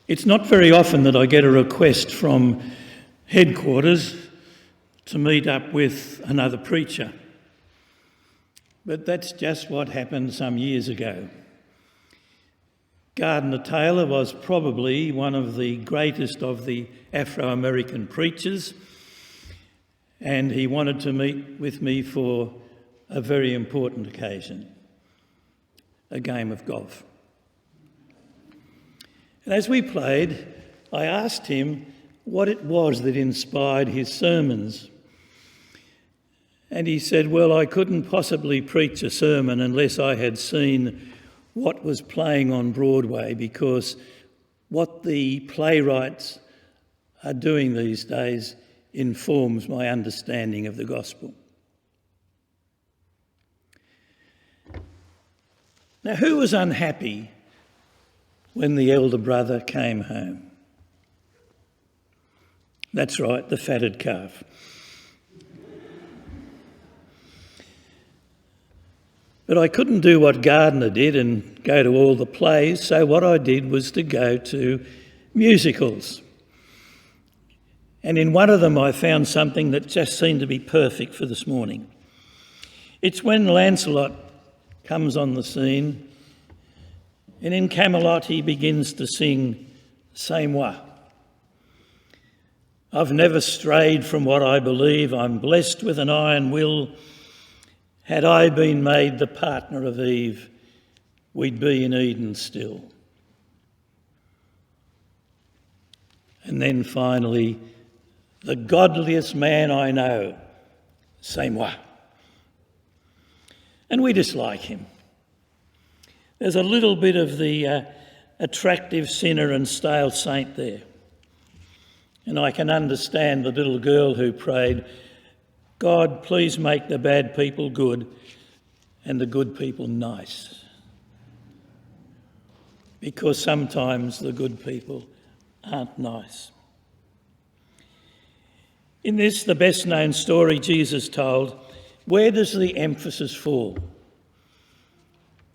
It's not very often that I get a request from headquarters to meet up with another preacher, but that's just what happened some years ago. Gardner Taylor was probably one of the greatest of the Afro-American preachers, and he wanted to meet with me for a very important occasion, a game of golf. And as we played, I asked him what it was that inspired his sermons. And he said, well, I couldn't possibly preach a sermon unless I had seen what was playing on Broadway, because what the playwrights are doing these days informs my understanding of the gospel. Now, who was unhappy when the elder brother came home? That's right, the fatted calf. But I couldn't do what Gardner did and go to all the plays, so what I did was to go to musicals. And in one of them I found something that just seemed to be perfect for this morning. It's when Lancelot comes on the scene, and in Camelot he begins to sing C'est moi. I've never strayed from what I believe, I'm blessed with an iron will. Had I been made the partner of Eve, we'd be in Eden still. And then finally, the godliest man I know, c'est moi. And we dislike him. There's a little bit of the attractive sinner and stale saint there. And I can understand the little girl who prayed, God, please make the bad people good and the good people nice. Because sometimes the good people aren't nice. In this, the best known story Jesus told, where does the emphasis fall?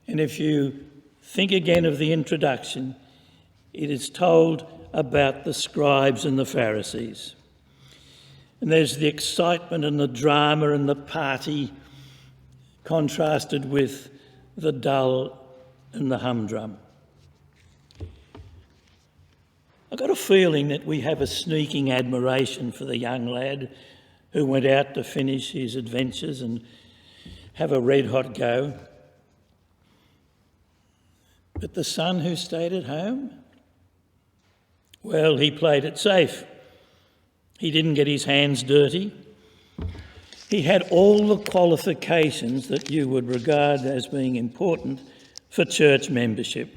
And if you think again of the introduction, it is told about the scribes and the Pharisees. And there's the excitement and the drama and the party contrasted with the dull and the humdrum. I've got a feeling that we have a sneaking admiration for the young lad who went out to finish his adventures and have a red-hot go. But the son who stayed at home? Well, he played it safe. He didn't get his hands dirty. He had all the qualifications that you would regard as being important for church membership.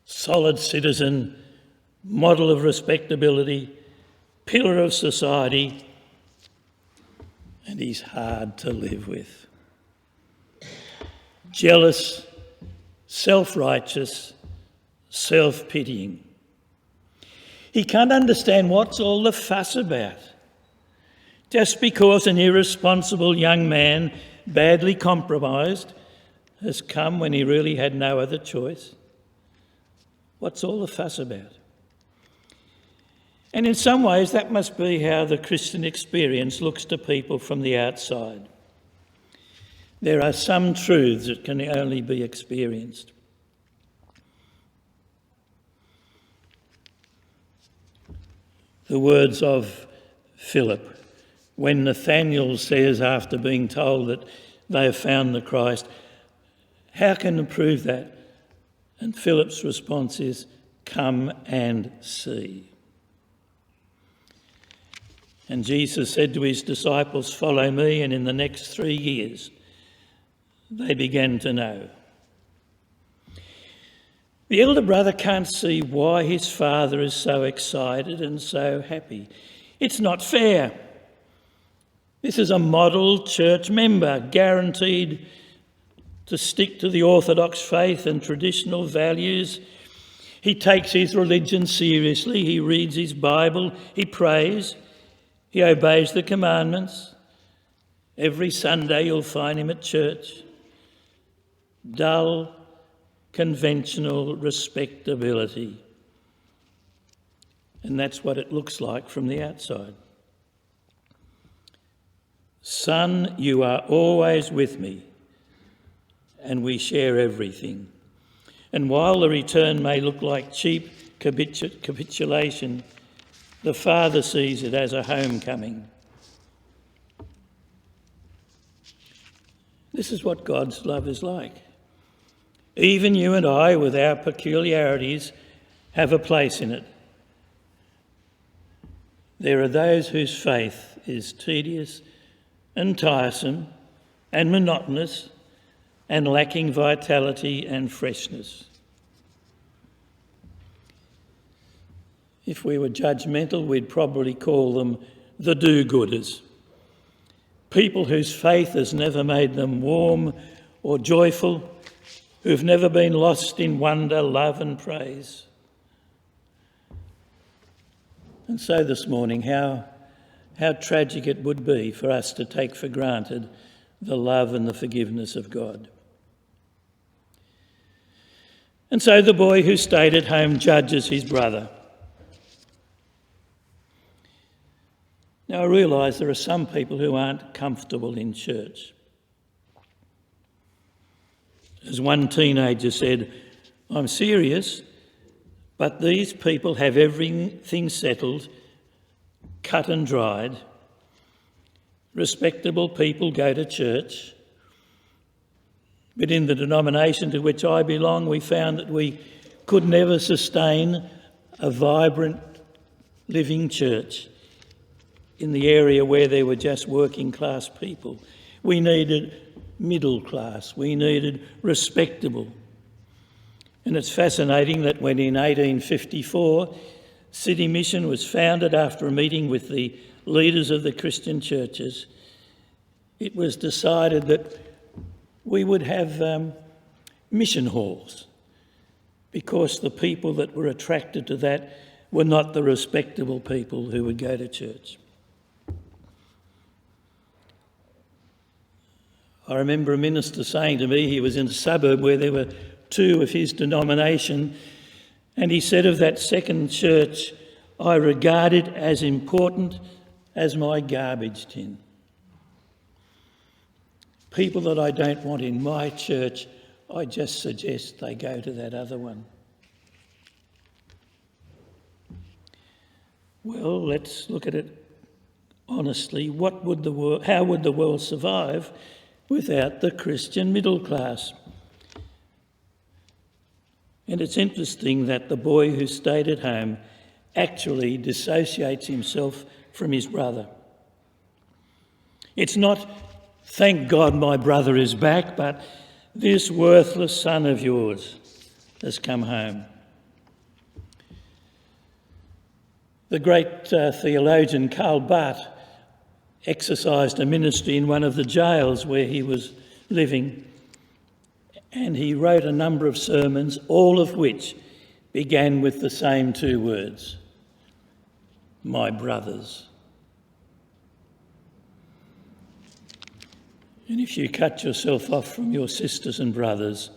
Solid citizen, model of respectability, pillar of society, and he's hard to live with. Jealous, self-righteous, self-pitying. He can't understand what's all the fuss about. Just because an irresponsible young man, badly compromised, has come when he really had no other choice. What's all the fuss about? And in some ways that must be how the Christian experience looks to people from the outside. There are some truths that can only be experienced. The words of Philip, when Nathanael says after being told that they have found the Christ, how can you prove that? And Philip's response is, come and see. And Jesus said to his disciples, follow me, and in the next 3 years they began to know. The elder brother can't see why his father is so excited and so happy. It's not fair. This is a model church member, guaranteed to stick to the orthodox faith and traditional values. He takes his religion seriously. He reads his Bible. He prays. He obeys the commandments. Every Sunday you'll find him at church. Dull, conventional respectability. And that's what it looks like from the outside. Son, you are always with me, and we share everything. And while the return may look like cheap capitulation, the Father sees it as a homecoming. This is what God's love is like. Even you and I, with our peculiarities, have a place in it. There are those whose faith is tedious and tiresome and monotonous and lacking vitality and freshness. If we were judgmental, we'd probably call them the do-gooders. People whose faith has never made them warm or joyful, who've never been lost in wonder, love and praise. And so this morning, how tragic it would be for us to take for granted the love and the forgiveness of God. And so the boy who stayed at home judges his brother. Now I realise there are some people who aren't comfortable in church. As one teenager said, I'm serious, but these people have everything settled, cut and dried. Respectable people go to church. But in the denomination to which I belong, we found that we could never sustain a vibrant, living church in the area where there were just working class people. We needed middle class, we needed respectable. And it's fascinating that when in 1854 City Mission was founded after a meeting with the leaders of the Christian churches, it was decided that we would have mission halls because the people that were attracted to that were not the respectable people who would go to church. I remember a minister saying to me, he was in a suburb where there were two of his denomination, and he said of that second church, I regard it as important as my garbage tin. People that I don't want in my church, I just suggest they go to that other one. Well, let's look at it honestly. How would the world survive without the Christian middle class? And it's interesting that the boy who stayed at home actually dissociates himself from his brother. It's not, thank God my brother is back, but this worthless son of yours has come home. The great theologian Karl Barth exercised a ministry in one of the jails where he was living, and he wrote a number of sermons, all of which began with the same two words, my brothers. And if you cut yourself off from your sisters and brothers,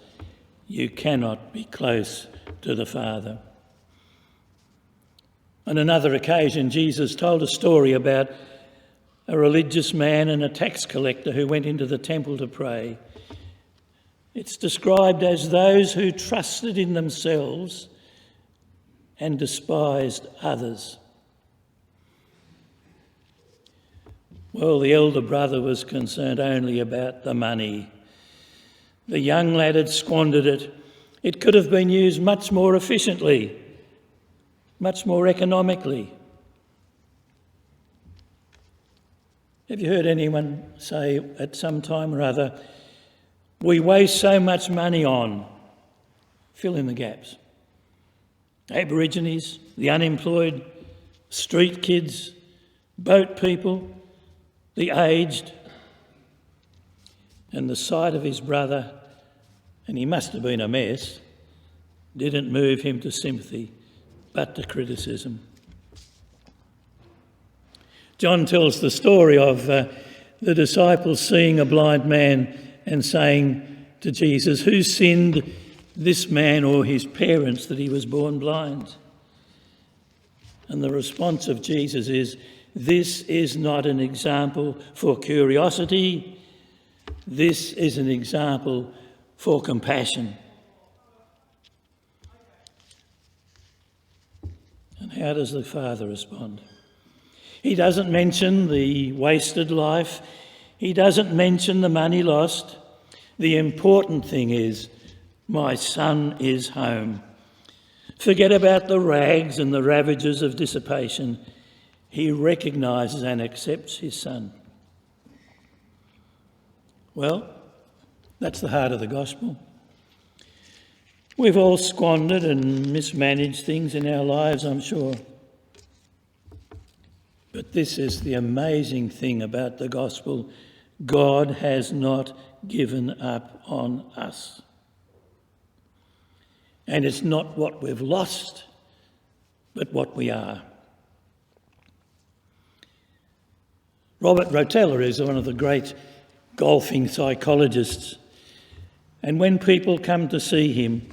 you cannot be close to the Father. On another occasion, Jesus told a story about a religious man and a tax collector who went into the temple to pray. It's described as those who trusted in themselves and despised others. Well, the elder brother was concerned only about the money. The young lad had squandered it. It could have been used much more efficiently, much more economically. Have you heard anyone say at some time or other, we waste so much money on, fill in the gaps, Aborigines, the unemployed, street kids, boat people, the aged, and the sight of his brother, and he must have been a mess, didn't move him to sympathy, but to criticism. John tells the story of the disciples seeing a blind man and saying to Jesus, who sinned, this man or his parents, that he was born blind? And the response of Jesus is, this is not an example for curiosity. This is an example for compassion. And how does the Father respond? He doesn't mention the wasted life. He doesn't mention the money lost. The important thing is, my son is home. Forget about the rags and the ravages of dissipation. He recognises and accepts his son. Well, that's the heart of the gospel. We've all squandered and mismanaged things in our lives, I'm sure. But this is the amazing thing about the gospel. God has not given up on us. And it's not what we've lost, but what we are. Robert Rotella is one of the great golfing psychologists. And when people come to see him,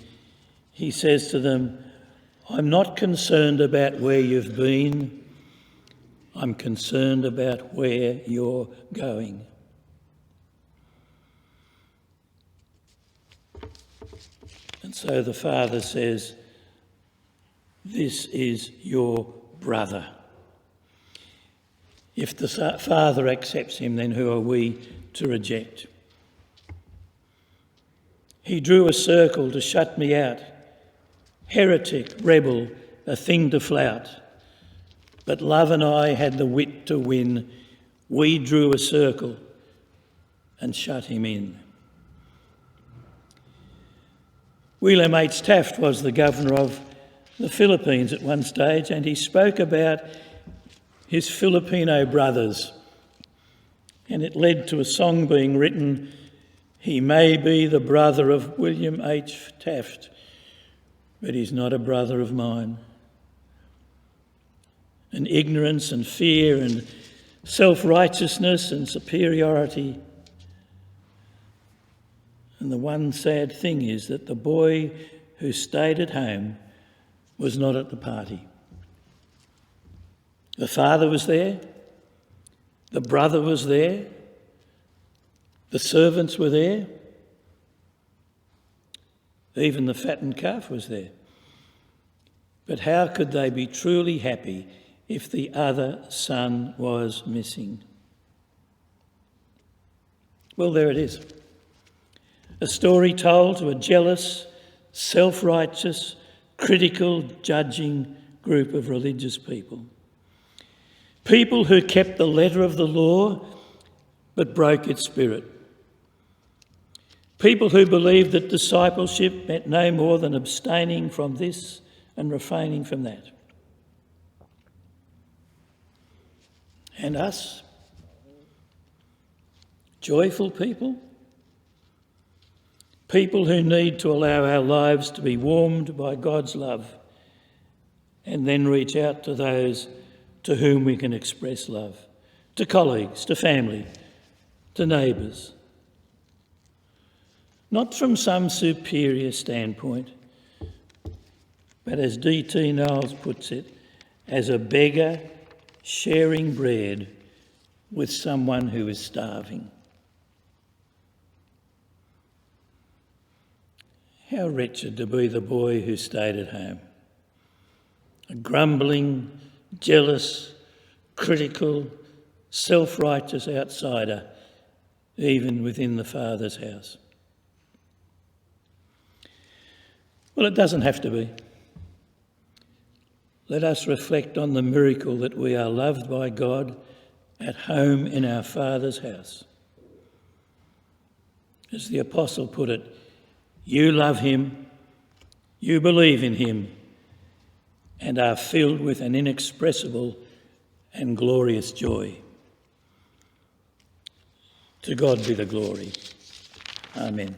he says to them, I'm not concerned about where you've been. I'm concerned about where you're going. And so the Father says, this is your brother. If the Father accepts him, then who are we to reject? He drew a circle to shut me out. Heretic, rebel, a thing to flout. But love and I had the wit to win. We drew a circle and shut him in. William H. Taft was the governor of the Philippines at one stage, and he spoke about his Filipino brothers. And it led to a song being written, he may be the brother of William H. Taft, but he's not a brother of mine. And ignorance and fear and self-righteousness and superiority. And the one sad thing is that the boy who stayed at home was not at the party. The father was there, the brother was there, the servants were there, even the fattened calf was there. But how could they be truly happy if the other son was missing? Well, there it is. A story told to a jealous, self-righteous, critical, judging group of religious people. People who kept the letter of the law but broke its spirit. People who believed that discipleship meant no more than abstaining from this and refraining from that. And us, joyful people, people who need to allow our lives to be warmed by God's love and then reach out to those to whom we can express love, to colleagues, to family, to neighbours. Not from some superior standpoint, but as D.T. Knowles puts it, as a beggar sharing bread with someone who is starving. How wretched to be the boy who stayed at home. A grumbling, jealous, critical, self-righteous outsider, even within the Father's house. Well, it doesn't have to be. Let us reflect on the miracle that we are loved by God at home in our Father's house. As the Apostle put it, you love him, you believe in him, and are filled with an inexpressible and glorious joy. To God be the glory. Amen.